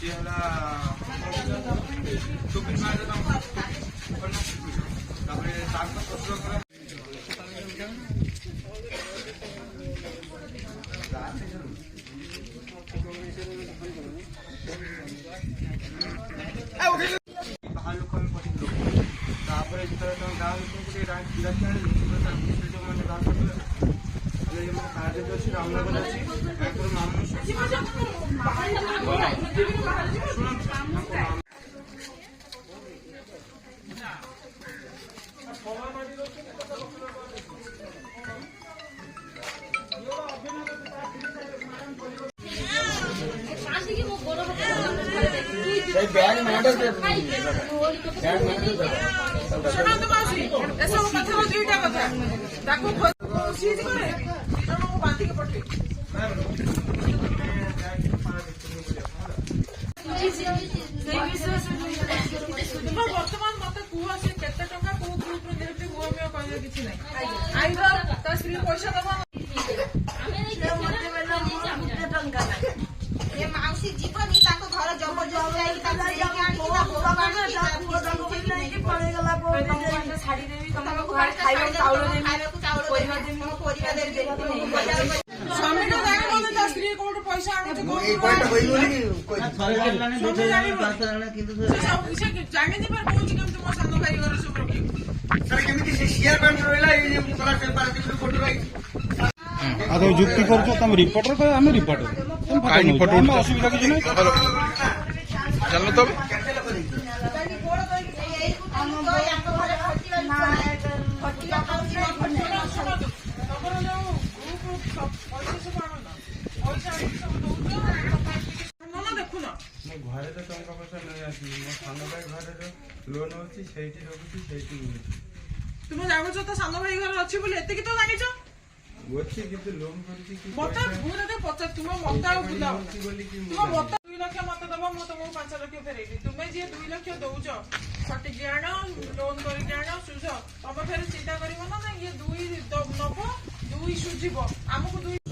सी है चौबीस बाहर लोक गाँव लोक रामनगर अच्छी बैग मैटर बर्तमान मत कह से केते टका को ग्रुप रे देबे गुआमिया कहले किछि नै आइब त स्त्री पैसा दबा ये माउसी जीवनी ताको घर जबरदस्ती जाई ता लेके आनी ता पड़े गला साड़ी देबी तुम घर खाइबो चाउल देबी परिवा देबी स्वामी को जाने बोले ता स्त्री कोड पैसा आनु ए पॉइंट होइबोनी कोइ सब इसे जाने दे पर पहुंच के तुम सानो भाई घर सब रखी सर केमिति शेयर कर रहला ए पला से पारती फोटो राई आ तो जुक्ति करछो तुम रिपोर्टर को हम रिपोर्टर तुम काई फोटो असुविधा किछ नै चलो तो घरे तो टंका पैसा नहीं आसी मो सानो भाई घरे लोन होची सेठी रखुची सेठी तुम जानो तो सानो भाई घर अछि बोले एते की तो जानि छ होची किंतु लोन करची कि मत पूरा पचास तुम मत बुझाओ बोली कि तुम मत 2 लाख मत दबा मत मो 5 लाख फेरेबी तुमे जे 2 लाख दउछ सटी ज्ञान लोन करी ज्ञान सुझ तब फेर चिंता करिवो ना ये 2 नबो 2 सुझिबो हमको 2